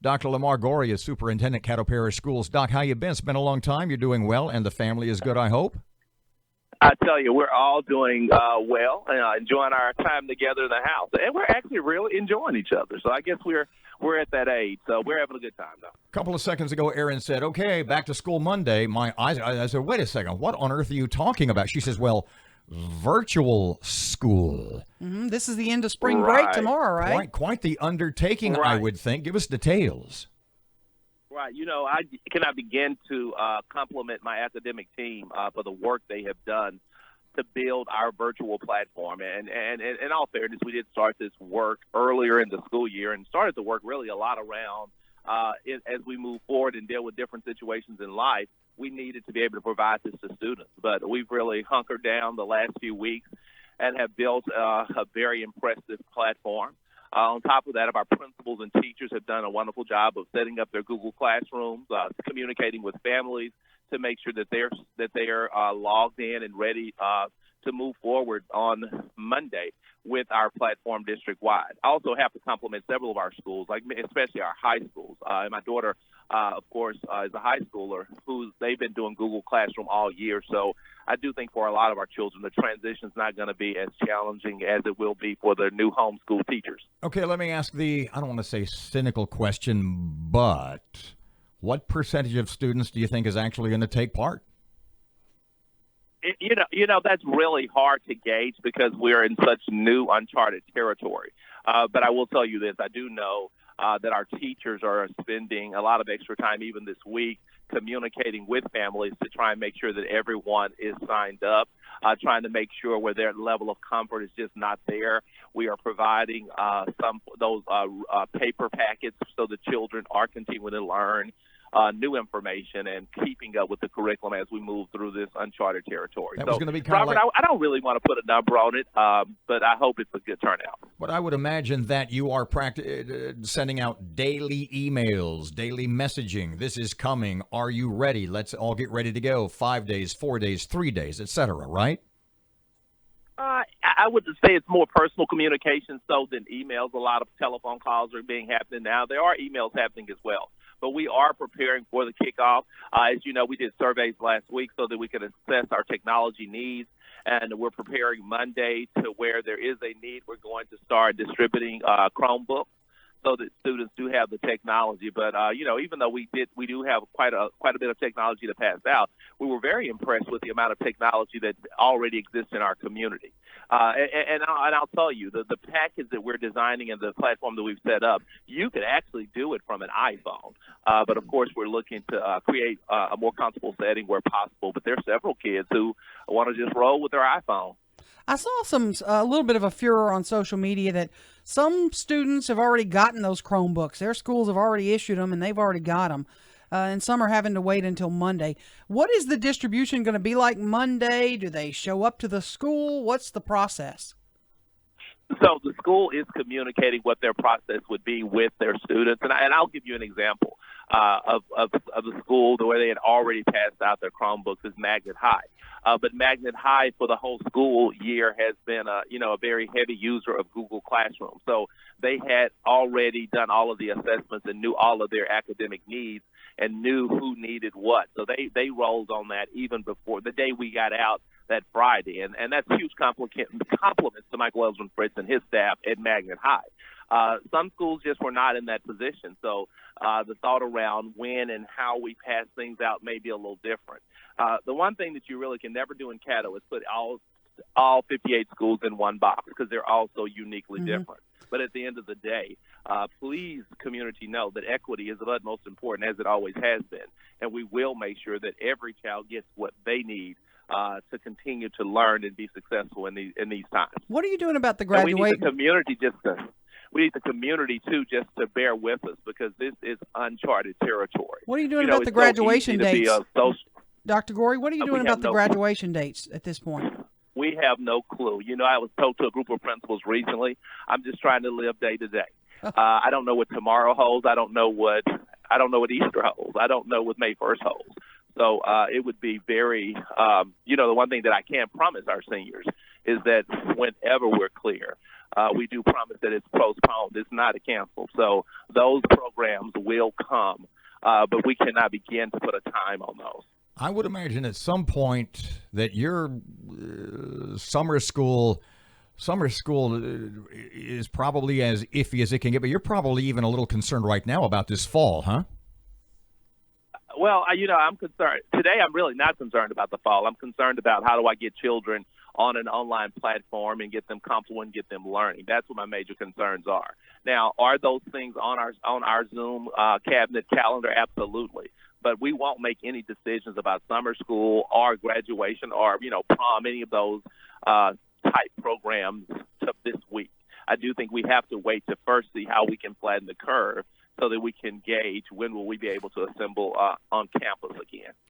Dr. Lamar Goree is Superintendent, Caddo Parish Schools. Doc, how you been? It's been a long time. You're doing well, and the family is good, I hope? I tell you, we're all doing well, enjoying our time together in the house, and we're actually really enjoying each other. So I guess we're at that age, so we're having a good time now. A couple of seconds ago, Erin said, okay, back to school Monday. My eyes, I said, wait a second, what on earth are you talking about? She says, well, virtual school. This is the end of spring break tomorrow, right? Quite the undertaking, Right. I would think. Give us details. Right. I cannot begin to compliment my academic team for the work they have done to build our virtual platform. And in all fairness, we did start this work earlier in the school year and started to work really a lot around as we move forward and deal with different situations in life. We needed to be able to provide this to students. But we've really hunkered down the last few weeks and have built a very impressive platform. On top of that, our principals and teachers have done a wonderful job of setting up their Google Classrooms, communicating with families to make sure that they're logged in and ready to move forward on Monday with our platform district-wide. I also have to compliment several of our schools, especially our high schools. And my daughter, of course, is a high schooler they've been doing Google Classroom all year. So I do think for a lot of our children, the transition is not going to be as challenging as it will be for the new homeschool teachers. Okay, let me ask I don't want to say cynical question, but what percentage of students do you think is actually going to take part? That's really hard to gauge because we're in such new, uncharted territory. But I will tell you this. I do know that our teachers are spending a lot of extra time, even this week, communicating with families to try and make sure that everyone is signed up, trying to make sure where their level of comfort is just not there. We are providing some of those paper packets so the children are continuing to learn new information and keeping up with the curriculum as we move through this uncharted territory. That was going to be kind of Robert, I don't really want to put a number on it, but I hope it's a good turnout. But I would imagine that you are sending out daily emails, daily messaging. This is coming. Are you ready? Let's all get ready to go. 5 days, 4 days, 3 days, etc., right? I would say it's more personal communication so than emails. A lot of telephone calls are happening now. There are emails happening as well. But we are preparing for the kickoff. As you know, we did surveys last week so that we could assess our technology needs, and we're preparing Monday to where there is a need. We're going to start distributing Chromebooks so that students do have the technology. But even though we do have quite a bit of technology to pass out, we were very impressed with the amount of technology that already exists in our community. And I'll tell you, the package that we're designing and the platform that we've set up, you could actually do it from an iPhone. But of course, we're looking to create a more comfortable setting where possible. But there are several kids who want to just roll with their iPhone. I saw a little bit of a furor on social media that some students have already gotten those Chromebooks. Their schools have already issued them, and they've already got them. And some are having to wait until Monday. What is the distribution going to be like Monday? Do they show up to the school? What's the process? So the school is communicating what their process would be with their students. And I'll give you an example of the school where they had already passed out their Chromebooks is Magnet High. But Magnet High for the whole school year has been a very heavy user of Google Classroom. So they had already done all of the assessments and knew all of their academic needs and knew who needed what. So they rolled on that even before the day we got out that Friday. And that's huge compliments to Michael Ellsworth Fritz and his staff at Magnet High. Some schools just were not in that position. So the thought around when and how we pass things out may be a little different. The one thing that you really can never do in Caddo is put all 58 schools in one box because they're all so uniquely different. But at the end of the day, please, community, know that equity is of utmost importance, as it always has been. And we will make sure that every child gets what they need to continue to learn and be successful in these times. What are you doing about the graduation? We need the community too just to bear with us because this is uncharted territory. What are you doing about the graduation dates? Dr. Goree, what are you doing about the graduation dates at this point? We have no clue. I was told to a group of principals recently, I'm just trying to live day to day. I don't know what tomorrow holds. I don't know what Easter holds. I don't know what May 1st holds. So it would be very, the one thing that I can promise our seniors is that whenever we're clear, we do promise that it's postponed. It's not a cancel. So those programs will come, but we cannot begin to put a time on those. I would imagine at some point that your summer school is probably as iffy as it can get, but you're probably even a little concerned right now about this fall, huh? Well, I'm concerned. Today, I'm really not concerned about the fall. I'm concerned about how do I get children on an online platform and get them comfortable and get them learning. That's what my major concerns are. Now, are those things on our Zoom cabinet calendar? Absolutely. But we won't make any decisions about summer school or graduation or, prom, any of those type programs to this week. I do think we have to wait to first see how we can flatten the curve so that we can gauge when will we be able to assemble on campus again.